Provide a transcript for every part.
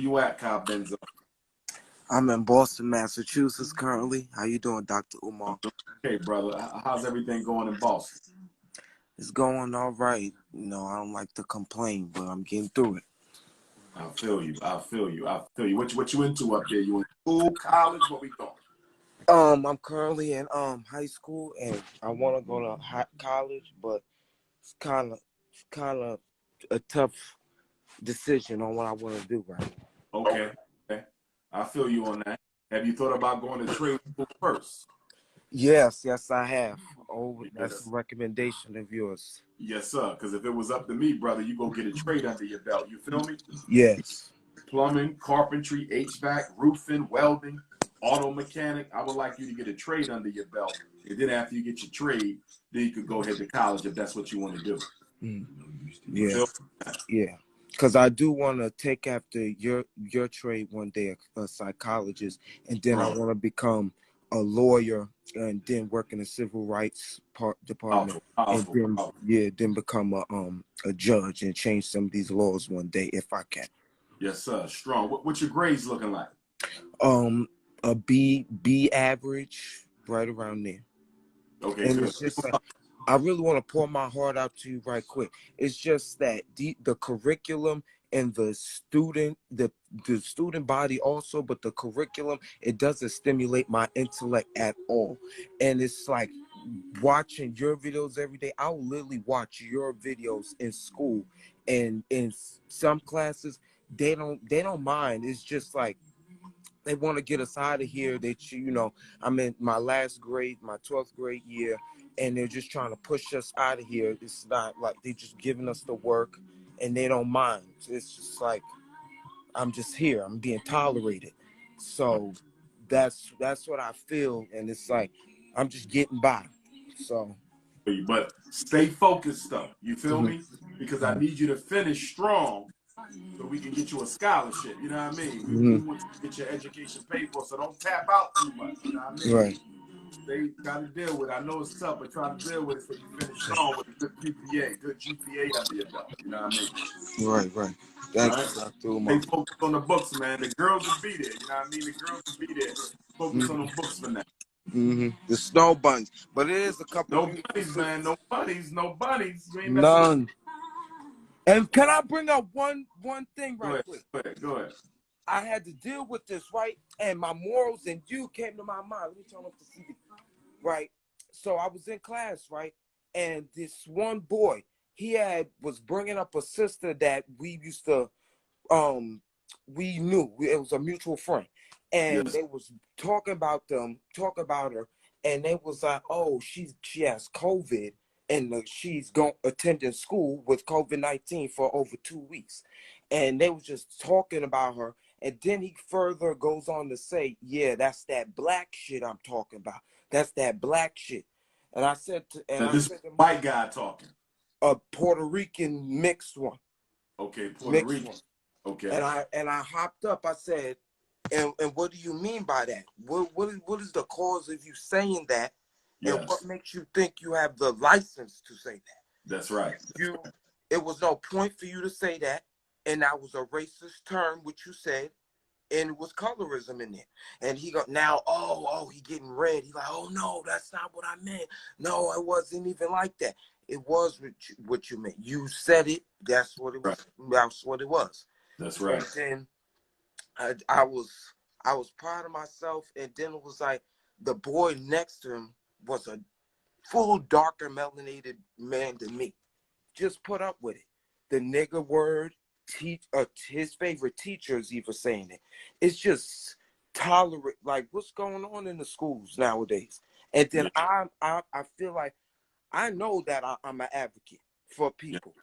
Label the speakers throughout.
Speaker 1: You at, Kyle Benzo?
Speaker 2: I'm in Boston, Massachusetts currently. How you doing, Dr.UMAR?
Speaker 1: Okay, brother. How's everything going in Boston?
Speaker 2: It's going all right. You know, I don't like to complain, but I'm getting through it.
Speaker 1: I feel you. I feel you. I feel you. What you into up there? You in school, college? What we doing?
Speaker 2: I'm currently in high school, and I want to go to college, but it's kind of a tough decision on what I want to do right now.
Speaker 1: Okay. Okay. I feel you on that. Have you thought about going to trade school first?
Speaker 2: Yes, I have. Oh, that's
Speaker 1: Yes.
Speaker 2: a recommendation of yours.
Speaker 1: Yes, sir. Because if it was up to me, brother, you go get a trade under your belt. You feel me?
Speaker 2: Yes.
Speaker 1: Plumbing, carpentry, HVAC, roofing, welding, auto mechanic. I would like you to get a trade under your belt. And then after you get your trade, then you could go ahead to college if that's what you want to do.
Speaker 2: Mm. Yeah. Yeah. Because I do want to take after your trade one day, a psychologist, and then I want to become a lawyer and then work in the civil rights department,
Speaker 1: Powerful.
Speaker 2: then become a judge and change some of these laws one day if I can.
Speaker 1: Yes, sir. Strong. What's your grades looking like?
Speaker 2: A B average, right around there.
Speaker 1: Okay,
Speaker 2: and
Speaker 1: good.
Speaker 2: It's just like, I really want to pour my heart out to you right quick. It's just that the curriculum and the student body also, but the curriculum, it doesn't stimulate my intellect at all. And it's like watching your videos every day. I will literally watch your videos in school, and in some classes they don't mind. It's just like they want to get us out of here. That, you know, I'm in my last grade, my 12th grade year, and they're just trying to push us out of here. It's not like they're just giving us the work, and they don't mind. It's just like, I'm just here. I'm being tolerated. So that's what I feel, and it's like I'm just getting by. So,
Speaker 1: But stay focused, though. You feel me? Because I need you to finish strong so we can get you a scholarship. You know what I mean? We want to get your education paid for, so don't tap out too much. You know what I mean?
Speaker 2: right.
Speaker 1: They got to deal with it. I know it's tough, but try to deal with it so you finish strong with a good GPA under your belt. You know what I
Speaker 2: Right.
Speaker 1: mean?
Speaker 2: Thank
Speaker 1: Right?
Speaker 2: you, Dr.
Speaker 1: Stay
Speaker 2: UMAR.
Speaker 1: focused on the books, man. The girls will be there. You know what I mean? The girls will be there. Focus on the books for now.
Speaker 2: The snow bunnies, but it is a couple.
Speaker 1: No bunnies, man. No bunnies. No bunnies. You ain't
Speaker 2: None. And can I bring up one thing right quick?
Speaker 1: Go ahead.
Speaker 2: I had to deal with this, right? And my morals and you came to my mind. Let me turn off the TV. Right? So I was in class, right? And this one boy, was bringing up a sister that we used to, we knew. It was a mutual friend. And they was talking about her. And they was like, oh, she has COVID. And she's attending school with COVID-19 for over 2 weeks. And they was just talking about her. And then he further goes on to say, yeah, that's that black shit I'm talking about. That's that black shit. And I said to,
Speaker 1: white guy talking.
Speaker 2: A Puerto Rican mixed one.
Speaker 1: Okay, Puerto Rican. One. Okay.
Speaker 2: And I hopped up. I said, and what do you mean by that? What is the cause of you saying that? Yes. And what makes you think you have the license to say that?
Speaker 1: That's right.
Speaker 2: It was no point for you to say that, and that was a racist term, which you said, and it was colorism in there. And he got now, he getting red. He like, oh no, that's not what I meant. No, it wasn't even like that. It was what you meant. You said it. That's what it was. Right. That's what it was.
Speaker 1: That's right.
Speaker 2: And then I was proud of myself. And then it was like the boy next to him was a full darker melanated man than me. Just put up with it. The nigger word, his favorite teacher is even saying it. It's just tolerant. Like, what's going on in the schools nowadays? And then I feel like I know that I'm an advocate for people.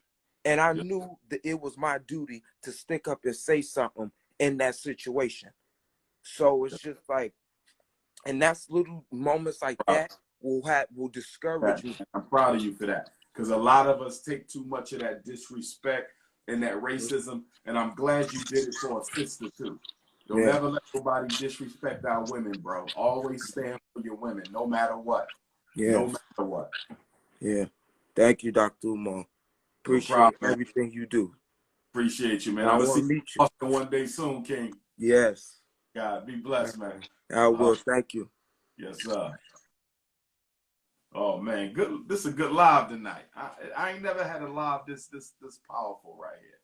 Speaker 2: And I knew that it was my duty to stick up and say something in that situation. So it's just like, and that's little moments like that will discourage me.
Speaker 1: I'm proud of you for that. Because a lot of us take too much of that disrespect and that racism. And I'm glad you did it for a sister too. Don't ever let nobody disrespect our women, bro. Always stand for your women, no matter what. No matter what.
Speaker 2: Yeah. Thank you, Dr. UMAR. Appreciate everything you do.
Speaker 1: Appreciate you, man.
Speaker 2: I
Speaker 1: I'm gonna
Speaker 2: want
Speaker 1: see
Speaker 2: to meet
Speaker 1: you
Speaker 2: you.
Speaker 1: one day soon, King.
Speaker 2: Yes.
Speaker 1: God, be blessed, man.
Speaker 2: I will. Thank you.
Speaker 1: Yes, sir. Oh man, good. This is a good live tonight. I ain't never had a live this powerful right here.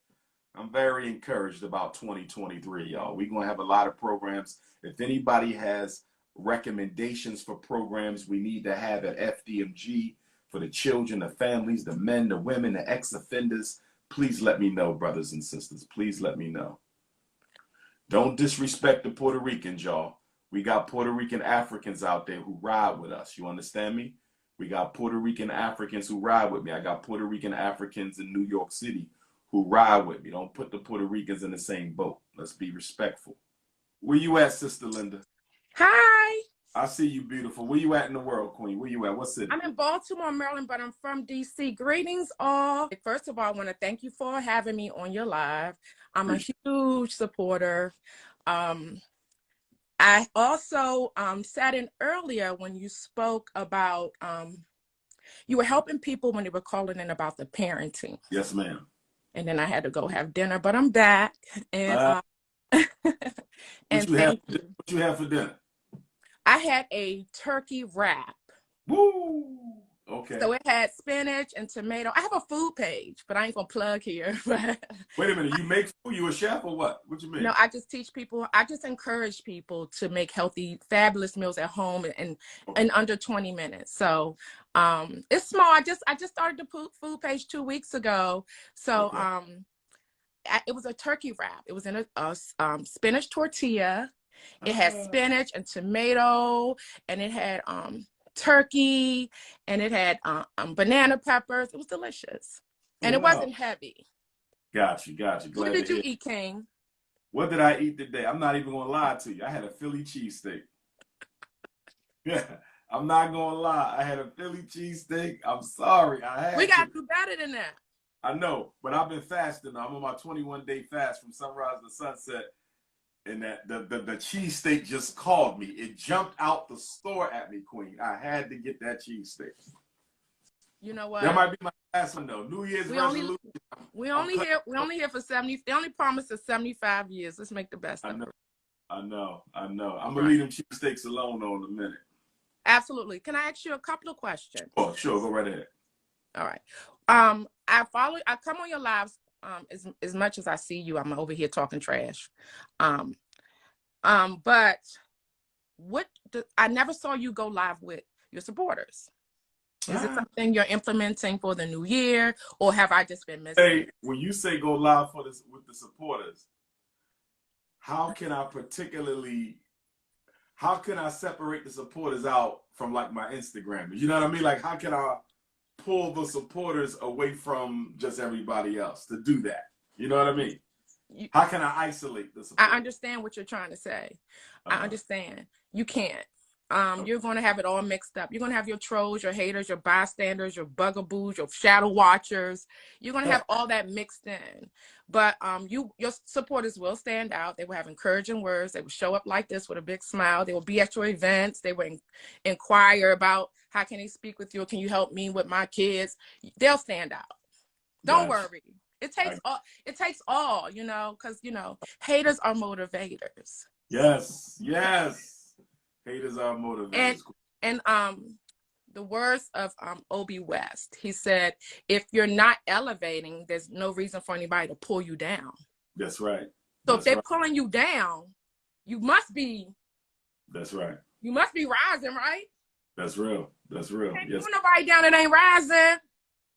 Speaker 1: I'm very encouraged about 2023, y'all. We're gonna have a lot of programs. If anybody has recommendations for programs we need to have at FDMG for the children, the families, the men, the women, the ex-offenders, please let me know, brothers and sisters. Please let me know. Don't disrespect the Puerto Ricans, y'all. We got Puerto Rican Africans out there who ride with us. You understand me? We got Puerto Rican Africans who ride with me. I got Puerto Rican Africans in New York City who ride with me. Don't put the Puerto Ricans in the same boat. Let's be respectful. Where you at, Sister Linda?
Speaker 3: Hi.
Speaker 1: I see you, beautiful. Where you at in the world, Queen? Where you at? What city?
Speaker 3: I'm in Baltimore, Maryland, but I'm from DC. Greetings, all. First of all, I want to thank you for having me on your live. I'm a huge supporter. I also sat in earlier when you spoke about, you were helping people when they were calling in about the parenting.
Speaker 1: Yes, ma'am.
Speaker 3: And then I had to go have dinner, but I'm back. And
Speaker 1: what you have for dinner?
Speaker 3: I had a turkey wrap.
Speaker 1: Woo! Okay.
Speaker 3: So it had spinach and tomato. I have a food page, but I ain't gonna plug here.
Speaker 1: Wait a minute, you make food? You a chef or what? What you mean?
Speaker 3: No, I just teach people. I just encourage people to make healthy, fabulous meals at home in under 20 minutes. So it's small. I just started the food page 2 weeks ago. So it was a turkey wrap. It was in a spinach tortilla. It had spinach and tomato, and it had turkey, and it had banana peppers. It was delicious, and it wasn't heavy.
Speaker 1: Got you.
Speaker 3: What did you eat, King?
Speaker 1: What did I eat today? I'm not even gonna lie to you. I had a Philly cheesesteak. Yeah, I'm not gonna lie. I had a Philly cheesesteak. I'm sorry.
Speaker 3: We gotta do better than that.
Speaker 1: I know, but I've been fasting. I'm on my 21-day fast from sunrise to sunset. And that the cheesesteak just called me. It jumped out the store at me, Queen. I had to get that cheesesteak.
Speaker 3: You know what?
Speaker 1: That might be my last one though. New Year's resolution.
Speaker 3: We only here for 70. They only promised us 75 years. Let's make the best of it.
Speaker 1: I know. I'm gonna leave them cheesesteaks alone though in a minute.
Speaker 3: Absolutely. Can I ask you a couple of questions?
Speaker 1: Oh, sure. Go right ahead.
Speaker 3: All right. I come on your lives as much as I see you. I'm over here talking trash. But I never saw you go live with your supporters. Is it something you're implementing for the new year, or have I just been missing?
Speaker 1: Hey, when you say go live with the supporters, how can I separate the supporters out from like my Instagram? You know what I mean? Like, how can I pull the supporters away from just everybody else to do that? You know what I mean? How can I isolate the supporters?
Speaker 3: I understand what you're trying to say. I understand. You can't. You're going to have it all mixed up. You're going to have your trolls, your haters, your bystanders, your bugaboos, your shadow watchers. You're going to have all that mixed in. But your supporters will stand out. They will have encouraging words. They will show up like this with a big smile. They will be at your events. They will inquire about how can they speak with you? Can you help me with my kids? They'll stand out. Don't worry. It takes all, you know, because, you know, haters are motivators.
Speaker 1: Yes. Haters are motivators.
Speaker 3: And the words of Obi West, he said, if you're not elevating, there's no reason for anybody to pull you down.
Speaker 1: That's right.
Speaker 3: So if they're pulling you down, you must be.
Speaker 1: That's right.
Speaker 3: You must be rising, right?
Speaker 1: That's real. That's real.
Speaker 3: Can't put nobody down that ain't rising.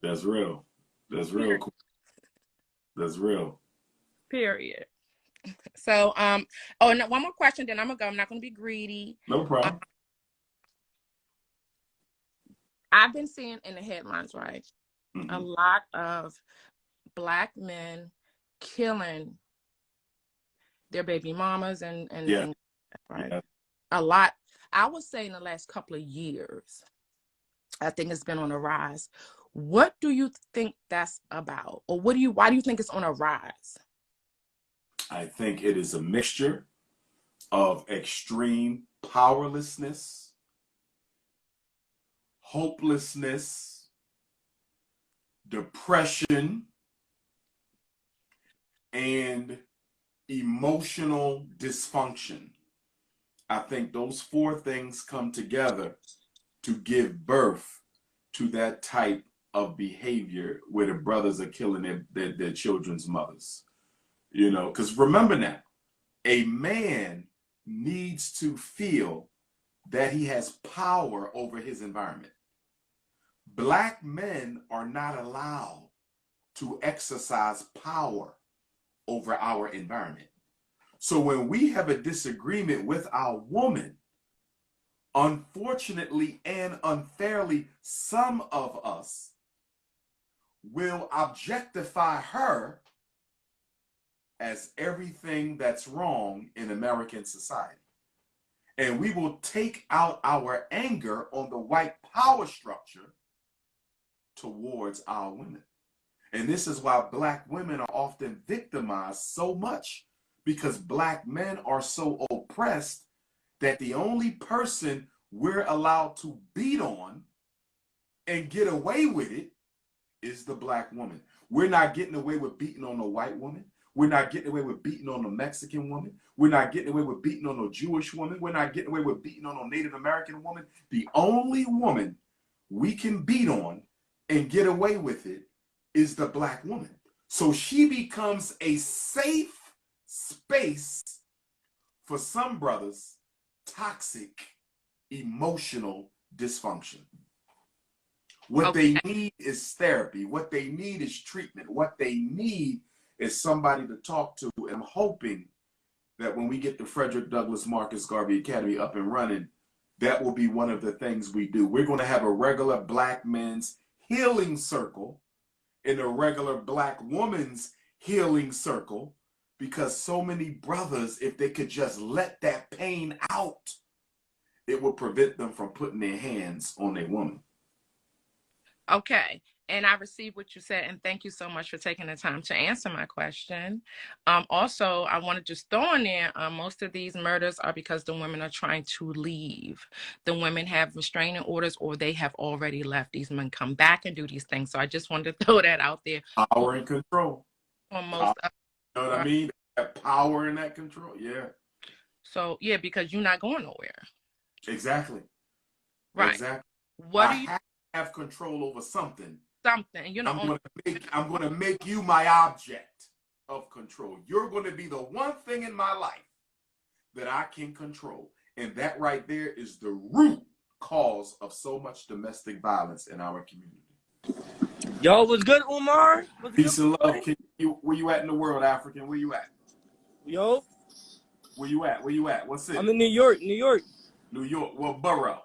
Speaker 1: That's real. That's real. Cool. That's real.
Speaker 3: Period. So, and one more question, then I'm gonna go. I'm not gonna be greedy.
Speaker 1: No problem.
Speaker 3: I've been seeing in the headlines, right, a lot of Black men killing their baby mamas and right, a lot. I would say in the last couple of years, I think it's been on a rise. What do you think that's about, or why do you think it's on a rise?
Speaker 1: I think it is a mixture of extreme powerlessness, hopelessness, depression, and emotional dysfunction. I think those four things come together to give birth to that type of behavior where the brothers are killing their children's mothers. You know, because remember now, a man needs to feel that he has power over his environment. Black men are not allowed to exercise power over our environment. So when we have a disagreement with our woman, unfortunately and unfairly, some of us will objectify her as everything that's wrong in American society. And we will take out our anger on the white power structure towards our women. And this is why Black women are often victimized so much, because Black men are so oppressed that the only person we're allowed to beat on and get away with it is the Black woman. We're not getting away with beating on a white woman. We're not getting away with beating on a Mexican woman. We're not getting away with beating on a Jewish woman. We're not getting away with beating on a Native American woman. The only woman we can beat on and get away with it is the Black woman. So she becomes a safe space for some brothers' toxic emotional dysfunction. What they need is therapy. What they need is treatment. What they need is somebody to talk to. And I'm hoping that when we get the Frederick Douglass Marcus Garvey Academy up and running, that will be one of the things we do. We're going to have a regular Black men's healing circle and a regular Black woman's healing circle, because so many brothers, if they could just let that pain out, it would prevent them from putting their hands on their woman.
Speaker 3: Okay. And I received what you said, and thank you so much for taking the time to answer my question. Also, I want to just throw in there, most of these murders are because the women are trying to leave. The women have restraining orders, or they have already left. These men come back and do these things. So I just wanted to throw that out there.
Speaker 1: Power and control.
Speaker 3: On most
Speaker 1: you know what I mean? That power and that control. Yeah.
Speaker 3: So, yeah, because you're not going nowhere.
Speaker 1: Exactly.
Speaker 3: Right.
Speaker 1: Exactly.
Speaker 3: What do you
Speaker 1: have control over something?
Speaker 3: Something, you know.
Speaker 1: I'm going to make you my object of control. You're going to be the one thing in my life that I can control. And that right there is the root cause of so much domestic violence in our community.
Speaker 4: Yo, what's good, Umar? What's
Speaker 1: Peace
Speaker 4: good,
Speaker 1: and love. Where you at in the world, African? Where you at?
Speaker 4: Yo.
Speaker 1: Where you at? Where you at? What city?
Speaker 4: I'm in New York. New York.
Speaker 1: New York. What borough?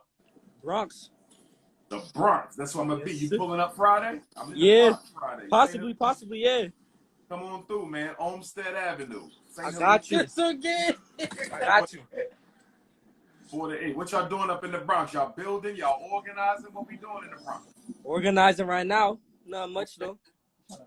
Speaker 4: Bronx.
Speaker 1: The Bronx. That's what I'm gonna be. You pulling up Friday? I'm in the Bronx Friday.
Speaker 4: Possibly, yeah.
Speaker 1: Come on through, man. Olmsted Avenue.
Speaker 4: I got you.
Speaker 1: I got you. 4-8. What y'all doing up in the Bronx? Y'all building? Y'all organizing? What we doing in the Bronx?
Speaker 4: Organizing right now. Not much though.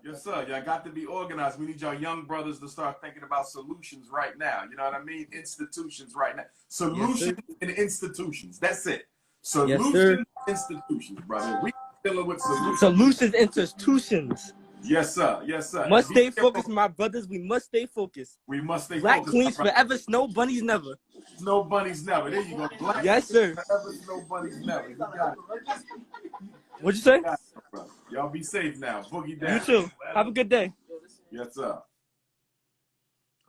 Speaker 1: Yes, sir. Y'all got to be organized. We need y'all young brothers to start thinking about solutions right now. You know what I mean? Institutions right now. Solutions and institutions. That's it. Solutions, institutions, brother. We dealing with solutions.
Speaker 4: Solutions, institutions.
Speaker 1: Yes, sir. Yes, sir.
Speaker 4: Must stay focused, my brothers. We must stay focused.
Speaker 1: We must stay
Speaker 4: Black
Speaker 1: focused.
Speaker 4: queens forever, snow bunnies never.
Speaker 1: Snow bunnies never. There you go. Black
Speaker 4: yes, sir.
Speaker 1: Forever, snow bunnies never. You got it.
Speaker 4: What'd you say?
Speaker 1: Y'all be safe now. Boogie down.
Speaker 4: You too. Have a good day.
Speaker 1: Yes, sir.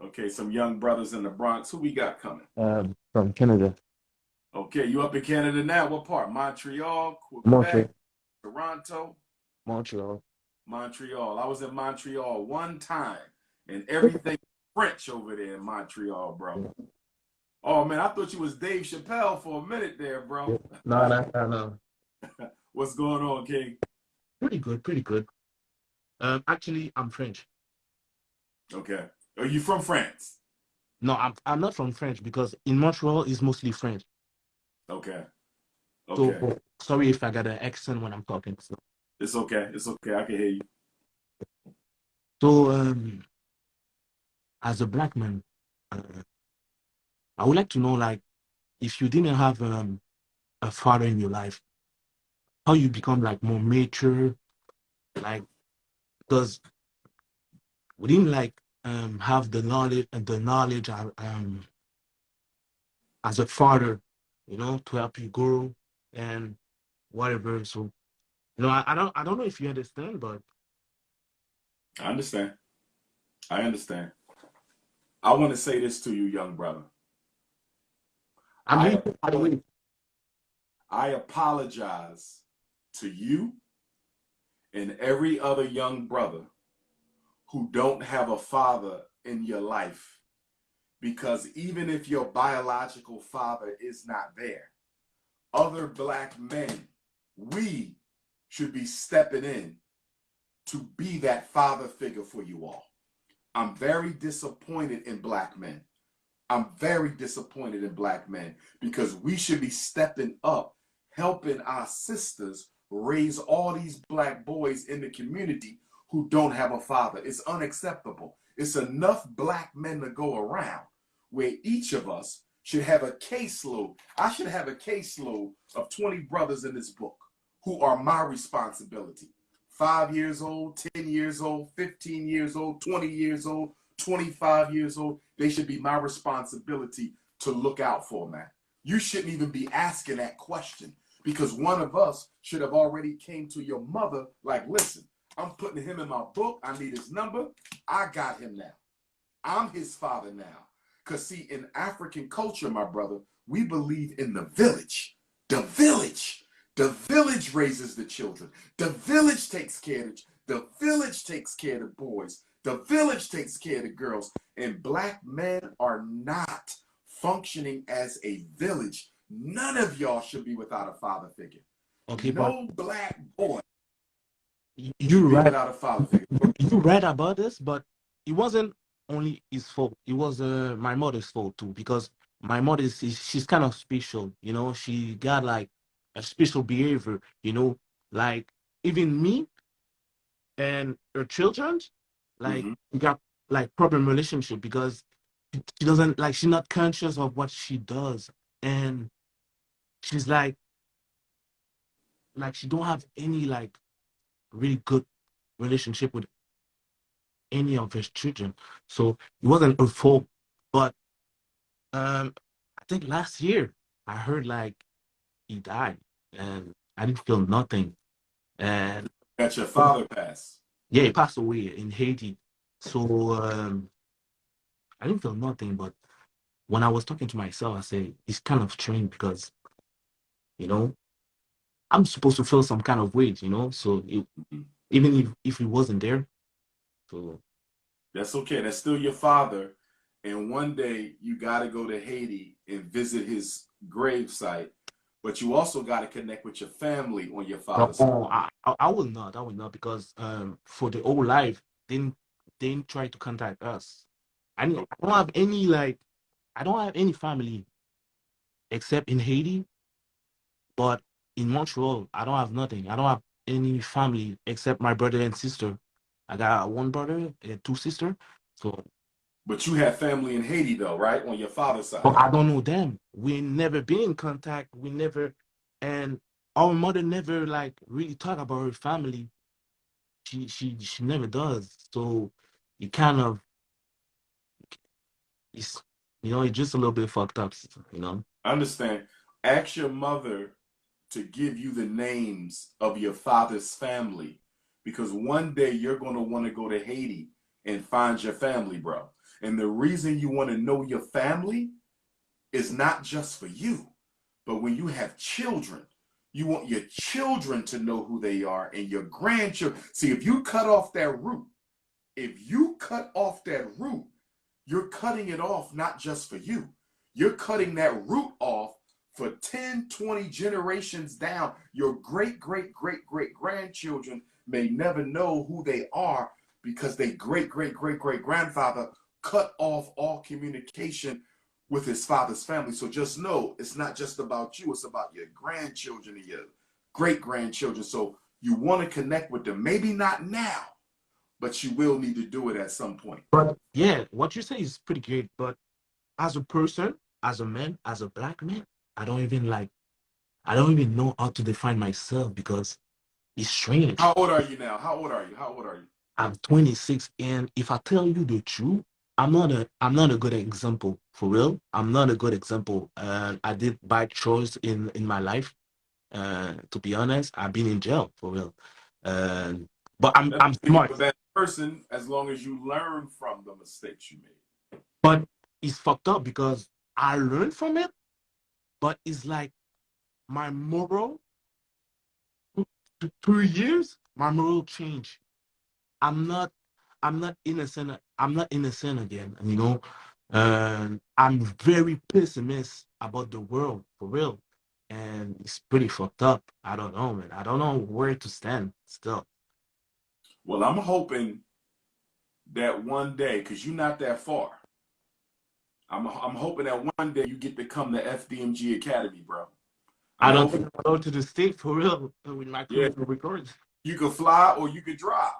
Speaker 1: Okay, some young brothers in the Bronx. Who we got coming?
Speaker 5: From Canada.
Speaker 1: Okay, you up in Canada now? What part? Montreal, Quebec,
Speaker 5: Montreal.
Speaker 1: Toronto?
Speaker 5: Montreal.
Speaker 1: Montreal. I was in Montreal one time, and everything French over there in Montreal, bro. Oh, man, I thought you was Dave Chappelle for a minute there, bro.
Speaker 5: No.
Speaker 1: What's going on, King?
Speaker 5: Pretty good. Actually, I'm French.
Speaker 1: Okay. Are you from France?
Speaker 5: No, I'm not from French, because in Montreal it's mostly French.
Speaker 1: Okay.
Speaker 5: So sorry if I got an accent when I'm talking. So.
Speaker 1: It's okay. It's okay. I can hear you.
Speaker 5: So as a black man, I would like to know, like, if you didn't have a father in your life, how you become like more mature, like, because within like have the knowledge as a father, you know, to help you grow and whatever. So, you know, I don't know if you understand, but
Speaker 1: I understand. I understand. I want to say this to you, young brother.
Speaker 5: I'm here, by the way.
Speaker 1: I apologize to you and every other young brother who don't have a father in your life, because even if your biological father is not there, other black men, we should be stepping in to be that father figure for you all. I'm very disappointed in black men. I'm very disappointed in black men because we should be stepping up, helping our sisters raise all these black boys in the community who don't have a father. It's unacceptable. It's enough black men to go around where each of us should have a caseload. I should have a caseload of 20 brothers in this book who are my responsibility. 5 years old, 10 years old, 15 years old, 20 years old, 25 years old. They should be my responsibility to look out for, man. You shouldn't even be asking that question because one of us should have already came to your mother like, listen, I'm putting him in my book. I need his number. I got him now. I'm his father now. Because see, in African culture, my brother, we believe in the village. The village. The village raises the children. The village takes care of the village takes care of the boys. The village takes care of the girls. And black men are not functioning as a village. None of y'all should be without a father figure.
Speaker 5: Okay,
Speaker 1: no black boy
Speaker 5: you
Speaker 1: be
Speaker 5: right.
Speaker 1: without a father figure.
Speaker 5: You read about this, but it wasn't only his fault. It was my mother's fault too, because my mother she's kind of special. You know, she got like a special behavior. You know, like even me and her children, like we got like problem relationship because she doesn't like she's not conscious of what she does, and she's like she don't have any like really good relationship with any of his children. So it wasn't her fault. But I think last year I heard like he died and I didn't feel nothing. And
Speaker 1: That your father passed.
Speaker 5: yeah, he passed away in Haiti. So I didn't feel nothing. But when I was talking to myself, I said it's kind of strange because, you know, I'm supposed to feel some kind of weight, you know. So even if he wasn't there, so
Speaker 1: That's okay. That's still your father. And one day you got to go to Haiti and visit his grave site, but you also got to connect with your family on your father's side.
Speaker 5: no, I will not. I will not because for the whole life they didn't try to contact us. I don't have any like I don't have any family except in Haiti, but in Montreal I don't have nothing. I don't have any family except my brother and sister. I got one brother and two sisters. So
Speaker 1: But you have family in Haiti, though, right? On your father's side.
Speaker 5: but I don't know them. We never been in contact. We never and our mother never like really talk about her family. She never does. So it kind of it's it's just a little bit fucked up, you know.
Speaker 1: I understand. Ask your mother to give you the names of your father's family because one day you're going to want to go to Haiti and find your family, bro. And the reason you want to know your family is not just for you, but when you have children, you want your children to know who they are and your grandchildren. See, if you cut off that root, you're cutting it off not just for you. You're cutting that root off for 10, 20 generations down. Your great, great, great, great grandchildren may never know who they are because they great, great, great, great grandfather cut off all communication with his father's family. So just know it's not just about you, it's about your grandchildren and your great grandchildren. So you want to connect with them. Maybe not now, but you will need to do it at some point.
Speaker 5: But yeah, what you say is pretty great. But as a person, as a man, as a black man, I don't even know how to define myself because it's strange.
Speaker 1: How old are you now? How old are you?
Speaker 5: I'm 26, and if I tell you the truth, I'm not a good example for real. I'm not a good example. I did bad choice in my life. To be honest, I've been in jail for real. Uh, but
Speaker 1: That
Speaker 5: I'm
Speaker 1: doesn't make you
Speaker 5: smart.
Speaker 1: a bad person as long as you learn from the mistakes you made.
Speaker 5: But it's fucked up because I learned from it. But it's like my moral, 2 years, my moral changed. I'm not I'm not innocent. I'm not innocent again. You know, I'm very pessimist about the world for real, and it's pretty fucked up. I don't know, man. I don't know where to stand still.
Speaker 1: Well, I'm hoping that one day, because you're not that far, I'm hoping that one day you get to come to FDMG Academy, bro.
Speaker 5: I
Speaker 1: I'm
Speaker 5: don't
Speaker 1: hoping,
Speaker 5: think I'm allowed to the state for real with my
Speaker 1: yeah,
Speaker 5: criminal records.
Speaker 1: you could fly or you could drive.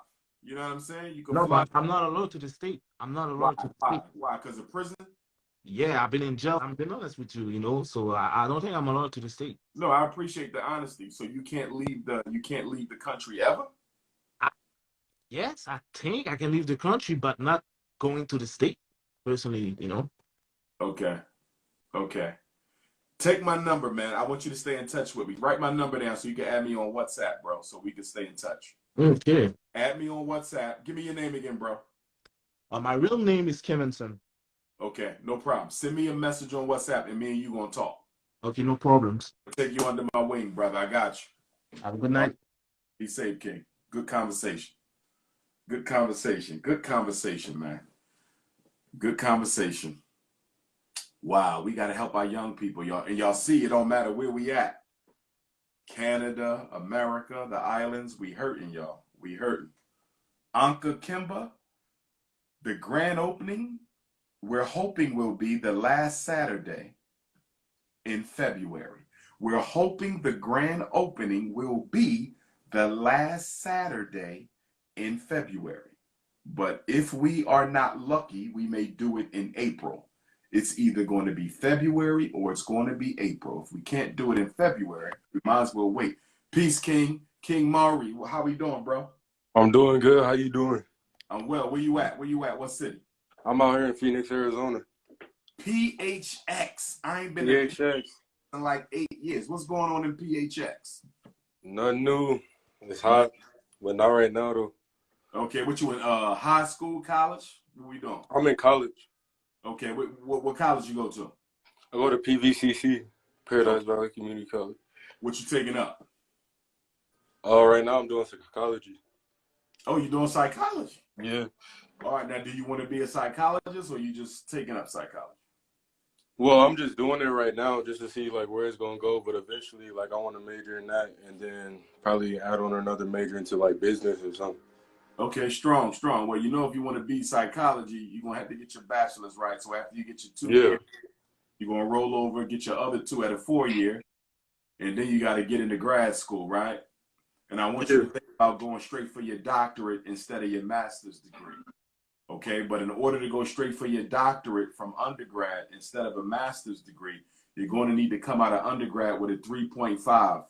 Speaker 1: You know what I'm saying? You could
Speaker 5: No,
Speaker 1: fly.
Speaker 5: but I'm not allowed to the state. I'm not
Speaker 1: Why?
Speaker 5: allowed to the
Speaker 1: Why?
Speaker 5: state.
Speaker 1: Why? Because of prison?
Speaker 5: Yeah, I've been in jail. I'm being honest with you, you know. So I don't think I'm allowed to the state.
Speaker 1: No, I appreciate the honesty. So you can't leave the country ever?
Speaker 5: I, yes, I think I can leave the country, but not going to the state personally, you know.
Speaker 1: Okay. Okay. Take my number, man. I want you to stay in touch with me. Write my number down so you can add me on WhatsApp, bro, so we can stay in touch.
Speaker 5: Okay.
Speaker 1: Add me on WhatsApp. Give me your name again, bro.
Speaker 5: My real name is Kevinson.
Speaker 1: Okay, no problem. Send me a message on WhatsApp and me and you gonna talk.
Speaker 5: Okay, no problems.
Speaker 1: I'll take you under my wing, brother. I got you.
Speaker 5: Have a good
Speaker 1: All right.
Speaker 5: night.
Speaker 1: Be safe, King. Good conversation. Good conversation. Good conversation, man. Good conversation. Wow, we gotta help our young people, y'all. And y'all see, it don't matter where we at. Canada, America, the islands, we hurting, y'all. We hurting. Anka Kimba, the grand opening, we're hoping will be the last Saturday in February. We're hoping the grand opening will be the last Saturday in February. But if we are not lucky, we may do it in April. It's either going to be February or it's going to be April. If we can't do it in February, we might as well wait. Peace, King. King Maury, how we doing, bro?
Speaker 6: I'm doing good. How you doing?
Speaker 1: I'm well. Where you at? Where you at? What city?
Speaker 6: I'm out here in Phoenix, Arizona.
Speaker 1: PHX. I ain't been to
Speaker 6: PHX.
Speaker 1: in like 8 years. What's going on in PHX?
Speaker 6: Nothing new. It's hot, but not right now though.
Speaker 1: Okay, what you in high school, college? What we doing?
Speaker 6: I'm in college.
Speaker 1: Okay, what college you go to?
Speaker 6: I go to PVCC, Paradise Valley Community College.
Speaker 1: What you taking up?
Speaker 6: Right now I'm doing psychology.
Speaker 1: Oh, you doing psychology?
Speaker 6: Yeah.
Speaker 1: All right, now do you want to be a psychologist or you just taking up psychology?
Speaker 6: Well, I'm just doing it right now just to see like where it's gonna go, but eventually like I want to major in that and then probably add on another major into like business or something.
Speaker 1: Okay, strong, strong. Well, you know, if you want to be psychology, you're gonna have to get your bachelor's, right? So after you get your 2 years, you're gonna roll over, get your other 2 at a 4-year, and then you got to get into grad school, right? And I want you to think about going straight for your doctorate instead of your master's degree. Okay, but in order to go straight for your doctorate from undergrad instead of a master's degree, you're going to need to come out of undergrad with a 3.5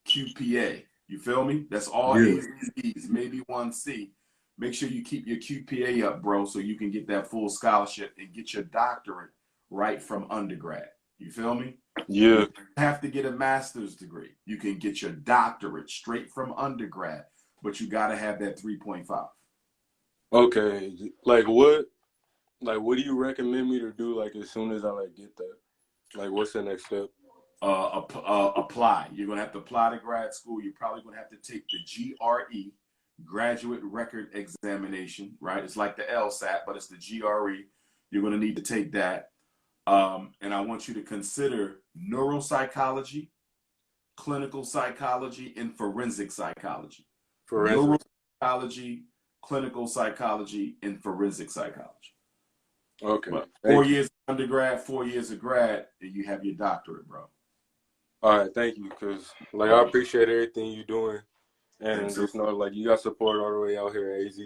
Speaker 1: QPA. You feel me? That's all A's, B's, maybe 1C. Make sure you keep your QPA up, bro, so you can get that full scholarship and get your doctorate right from undergrad. You feel me?
Speaker 6: Yeah.
Speaker 1: You have to get a master's degree. You can get your doctorate straight from undergrad, but you got to have that 3.5.
Speaker 6: Okay. Like what do you recommend me to do like as soon as I like get that? Like what's the next step?
Speaker 1: Apply. You're going to have to apply to grad school. You're probably going to have to take the GRE, Graduate Record Examination, right? It's like the LSAT, but it's the GRE. You're going to need to take that. And I want you to consider neuropsychology, clinical psychology, and forensic psychology. Neuropsychology, clinical psychology, and forensic psychology.
Speaker 6: Okay.
Speaker 1: But 4 years of undergrad, 4 years of grad, and you have your doctorate, bro.
Speaker 6: All right, thank you, because like I appreciate everything you're doing, and just know like you got support all the way out here at AZ.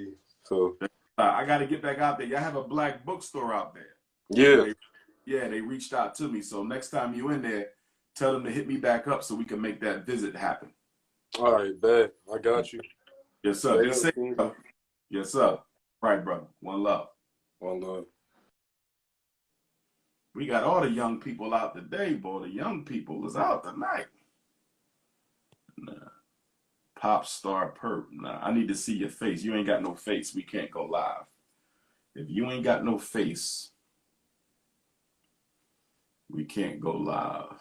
Speaker 6: So
Speaker 1: I got to get back out there. Y'all have a black bookstore out there.
Speaker 6: Yeah.
Speaker 1: They reached out to me. So next time you in there, tell them to hit me back up so we can make that visit happen.
Speaker 6: All right, bet. I got you.
Speaker 1: Yes, sir. Be safe. Yes, sir. Right, brother. One love.
Speaker 6: One love.
Speaker 1: We got all the young people out today, boy. The young people is out tonight. Nah. Pop star perp. Nah, I need to see your face. You ain't got no face. We can't go live. If you ain't got no face, we can't go live.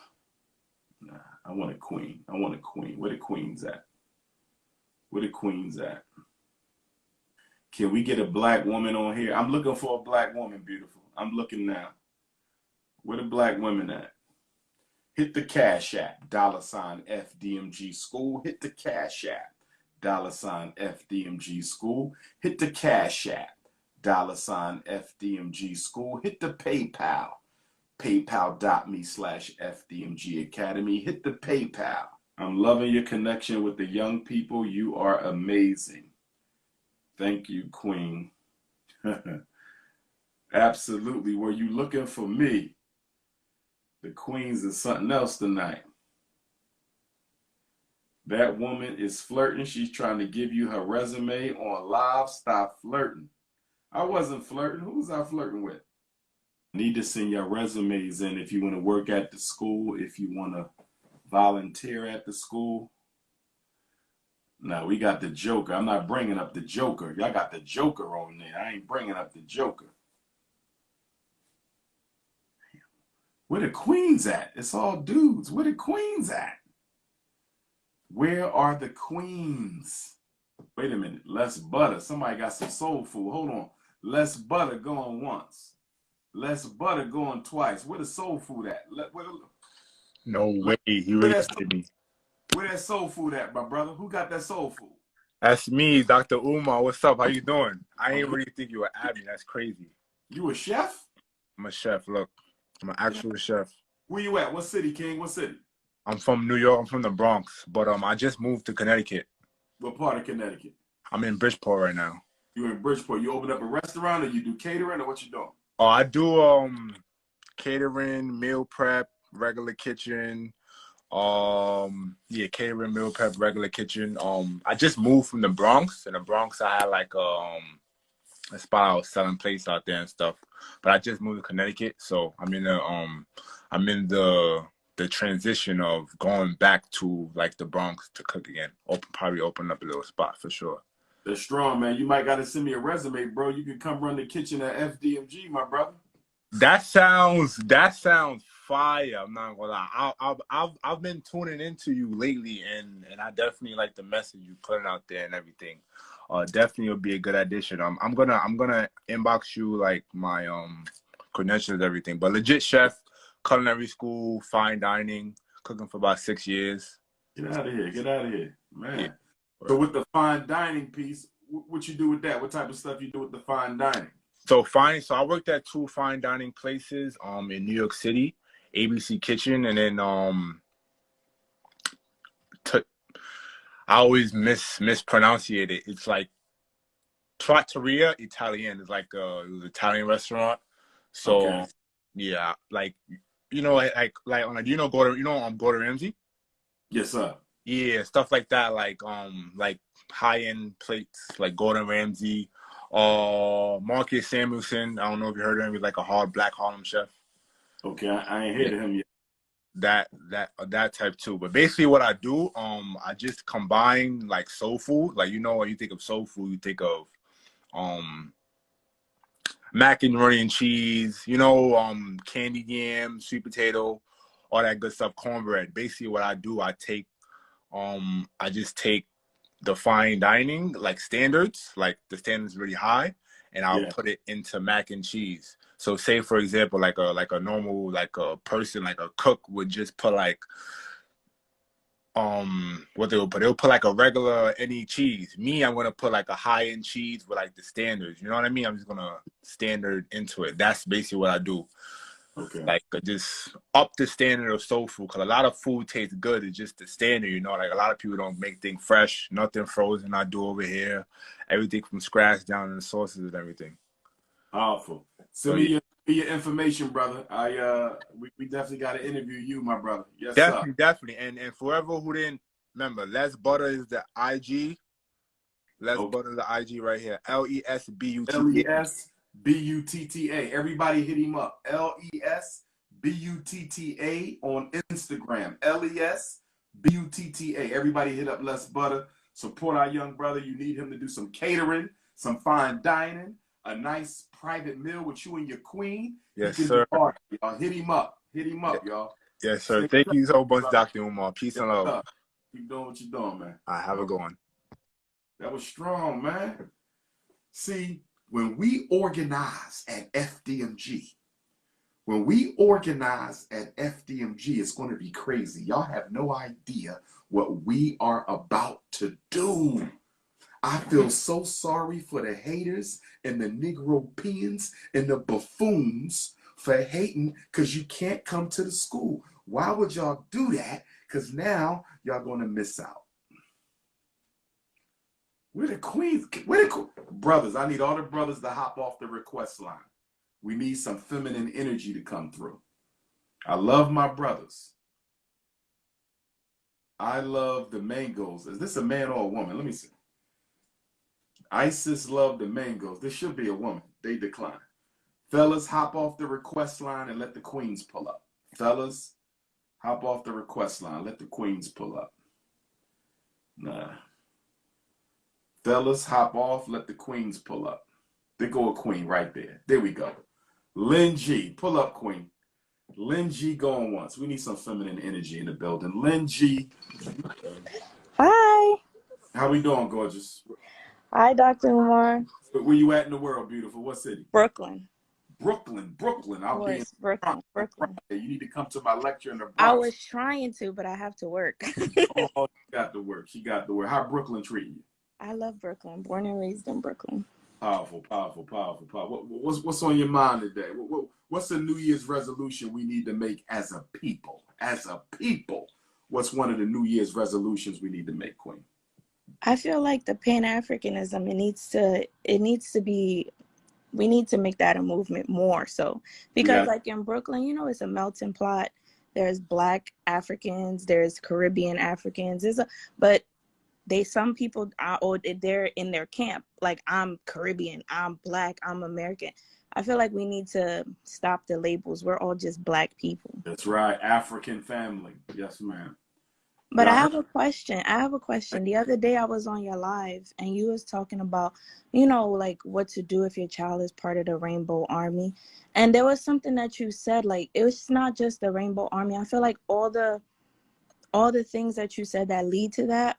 Speaker 1: Nah, I want a queen. I want a queen. Where the queens at? Where the queens at? Can we get a black woman on here? I'm looking for a black woman, beautiful. I'm looking now. Where the black women at? Hit the Cash App, $ FDMG School. Hit the Cash App, $ FDMG School. Hit the Cash App, $ FDMG School. Hit the PayPal, paypal.me/FDMG Academy. Hit the PayPal. I'm loving your connection with the young people. You are amazing. Thank you, Queen. Absolutely. Were you looking for me? The queens is something else tonight. That woman is flirting. She's trying to give you her resume on live. Stop flirting. I wasn't flirting. Who was I flirting with? Need to send your resumes in if you want to work at the school, if you want to volunteer at the school. Now, we got the Joker. I'm not bringing up the Joker. Y'all got the Joker on there. I ain't bringing up the Joker. Where the queens at? It's all dudes. Where the queens at? Where are the queens? Wait a minute. Less butter. Somebody got some soul food. Hold on. Less butter going once. Less butter going twice. Where the soul food at?
Speaker 7: No way. You really kidding me.
Speaker 1: Where that soul food at, my brother? Who got that soul food?
Speaker 7: That's me, DR.UMAR. What's up? How you doing? I ain't really think you were at me. That's crazy.
Speaker 1: You a chef?
Speaker 7: I'm a chef. Look, I'm an actual chef.
Speaker 1: Where you at? What city, King? What city?
Speaker 7: I'm from New York. I'm from the Bronx, but I just moved to Connecticut.
Speaker 1: What part of Connecticut?
Speaker 7: I'm in Bridgeport right now.
Speaker 1: You in Bridgeport? You open up a restaurant, or you do catering, or what you doing?
Speaker 7: Oh, I do catering, meal prep, regular kitchen. Yeah, catering, meal prep, regular kitchen. I just moved from the Bronx. In the Bronx, I had like a spot I was selling plates out there and stuff. But I just moved to Connecticut, so I'm in the transition of going back to like the Bronx to cook again. Probably open up a little spot for sure.
Speaker 1: That's strong, man. You might got to send me a resume, bro. You can come run the kitchen at FDMG, my brother.
Speaker 7: That sounds fire. I'm not gonna lie. I've been tuning into you lately, and I definitely like the message you putting out there and everything. Definitely will be a good addition. I'm gonna inbox you like my credentials and everything. But legit chef, culinary school, fine dining, cooking for about 6 years.
Speaker 1: Get out of here. Get out of here, man.
Speaker 7: Yeah.
Speaker 1: So with the fine dining piece, what you do with that? What type of stuff you do with the fine dining?
Speaker 7: So I worked at 2 fine dining places in New York City, ABC Kitchen, and then I always mispronounce it. It's like Trattoria Italian. It's like it was an Italian restaurant. So
Speaker 1: okay.
Speaker 7: Yeah, like like Gordon Ramsay?
Speaker 1: Yes, sir.
Speaker 7: Yeah, stuff like that, like high-end plates like Gordon Ramsay. Marcus Samuelson, I don't know if you heard of him. He's like a hard black Harlem chef.
Speaker 1: Okay, I ain't heard of him yet.
Speaker 7: That type too. But basically what I do, I just combine like soul food. Like, when you think of soul food, you think of macaroni and cheese, candied yam, sweet potato, all that good stuff, cornbread. Basically what I do, I just take the fine dining like standards, like the standards really high, and I'll put it into mac and cheese. So say for example, like a normal, like a person, like a cook would just put like what they'll put like a regular any cheese. Me, I'm gonna put like a high-end cheese with like the standards. You know what I mean? I'm just gonna standard into it. That's basically what I do.
Speaker 1: Okay.
Speaker 7: Like just up the standard of soul food, because a lot of food tastes good. It's just the standard, like a lot of people don't make things fresh, nothing frozen. I do over here, everything from scratch down to the sauces and everything.
Speaker 1: Powerful. Send me your information, brother. We definitely got to interview you, my brother. Yes,
Speaker 7: definitely, sir. Definitely. And for whoever who didn't remember, Less Butter is the IG. Let's
Speaker 1: Okay.
Speaker 7: go to the IG right here. LESBUTTA.
Speaker 1: LESBUTTA. Everybody hit him up. LESBUTTA on Instagram. LESBUTTA. Everybody hit up Les Butter. Support our young brother. You need him to do some catering, some fine dining, a nice private meal with you and your queen.
Speaker 7: Yes,
Speaker 1: he can
Speaker 7: sir.
Speaker 1: do art. Y'all hit him up. Hit him up, y'all.
Speaker 7: Yes, sir. Thank you so much, Dr. Umar. Peace and love.
Speaker 1: Keep doing what you're doing, man.
Speaker 7: I have a good one.
Speaker 1: That was strong, man. See, when we organize at FDMG, it's going to be crazy. Y'all have no idea what we are about to do. I feel so sorry for the haters and the Negropeans and the buffoons for hating because you can't come to the school. Why would y'all do that? Because now y'all going to miss out. Where the queens? Brothers, I need all the brothers to hop off the request line. We need some feminine energy to come through. I love my brothers. I love the mangoes. Is this a man or a woman? Let me see. Isis loved the mangoes. This should be a woman. They decline. Fellas, hop off the request line and let the queens pull up. Fellas, hop off the request line. Let the queens pull up. Nah. Fellas, hop off. Let the queens pull up. There go a queen right there. There we go. Lynn G. Pull up, queen. Lynn G going once. We need some feminine energy in the building. Lynn G.
Speaker 8: Hi.
Speaker 1: How we doing, gorgeous?
Speaker 8: Hi, Dr. Umar.
Speaker 1: Where you at in the world, beautiful? What city?
Speaker 8: Brooklyn.
Speaker 1: Brooklyn. I'll be in
Speaker 8: Brooklyn.
Speaker 1: You need to come to my lecture in the Bronx.
Speaker 8: I was trying to, but I have to work.
Speaker 1: Oh, she got to work. How Brooklyn treating you?
Speaker 8: I love Brooklyn. Born and raised in Brooklyn.
Speaker 1: Powerful. What's on your mind today? What's the New Year's resolution we need to make as a people? What's one of the New Year's resolutions we need to make, Queen?
Speaker 8: I feel like the Pan-Africanism, we need to make that a movement more so. Because like in Brooklyn, it's a melting pot. There's Black Africans, there's Caribbean Africans, but some people they're in their camp. Like, I'm Caribbean, I'm Black, I'm American. I feel like we need to stop the labels. We're all just Black people.
Speaker 1: That's right. African family. Yes, ma'am.
Speaker 8: But I have a question. The other day I was on your live and you was talking about, like what to do if your child is part of the Rainbow Army. And there was something that you said, like, it's not just the Rainbow Army. I feel like all the things that you said that lead to that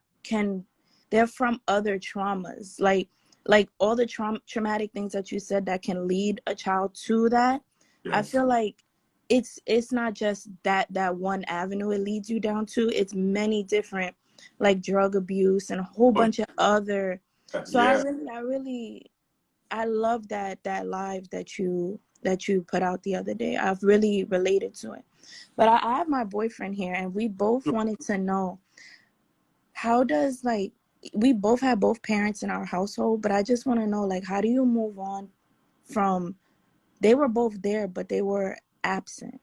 Speaker 8: they're from other traumas. Like all the traumatic things that you said that can lead a child to that. Yes. I feel like it's not just that one avenue it leads you down to. It's many different, like drug abuse and a whole bunch of other. So yeah. I love that live that you put out the other day. I've really related to it. But I have my boyfriend here and we both wanted to know, how does, like, we both have both parents in our household, but I just want to know, like, how do you move on from, they were both there, but they were absent.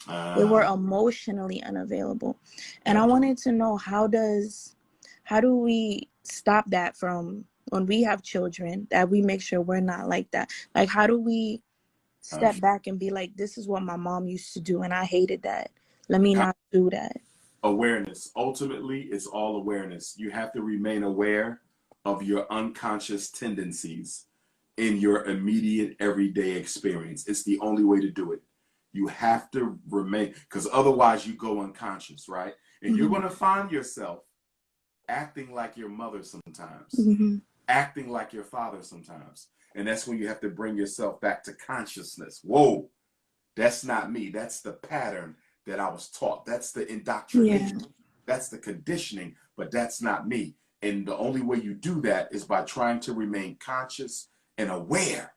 Speaker 8: They were emotionally unavailable. And I wanted to know, how do we stop that from when we have children, that we make sure we're not like that? Like, how do we step back and be like, this is what my mom used to do and I hated that. Let me not do that.
Speaker 1: Awareness. Ultimately, it's all awareness. You have to remain aware of your unconscious tendencies in your immediate everyday experience. It's the only way to do it. You have to remain, because otherwise you go unconscious, right? And you're going to find yourself acting like your mother sometimes, acting like your father sometimes. And that's when you have to bring yourself back to consciousness. Whoa, that's not me. That's the pattern that I was taught. That's the indoctrination. Yeah. That's the conditioning, but that's not me. And the only way you do that is by trying to remain conscious and aware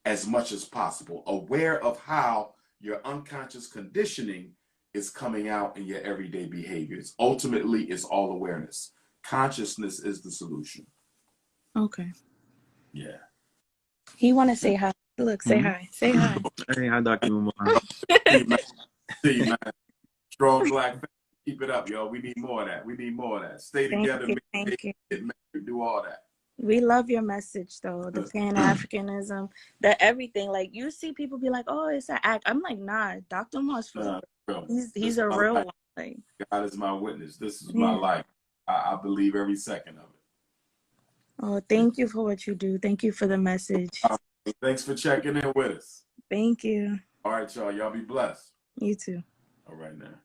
Speaker 1: as much as possible, aware of how your unconscious conditioning is coming out in your everyday behaviors. Ultimately, it's all awareness. Consciousness is the solution.
Speaker 8: Okay.
Speaker 1: Yeah.
Speaker 8: He want to say hi. Look, say hi. Say hi.
Speaker 9: Hey, hi, Dr. UMAR.
Speaker 1: See, man. Strong Black family. Keep it up, yo. We need more of that. Stay together.
Speaker 8: Thank you.
Speaker 1: Do all that.
Speaker 8: We love your message though, the Pan-Africanism, the everything. Like you see people be like, "Oh, it's an act." I'm like, "Nah, Dr. Umar's for real. He's a real one." Like
Speaker 1: God is my witness. This is my life. I believe every second of it.
Speaker 8: Oh, thank you for what you do. Thank you for the message.
Speaker 1: Thanks for checking in with us.
Speaker 8: Thank you.
Speaker 1: All right, y'all. Y'all be blessed.
Speaker 8: You too.
Speaker 1: All right now.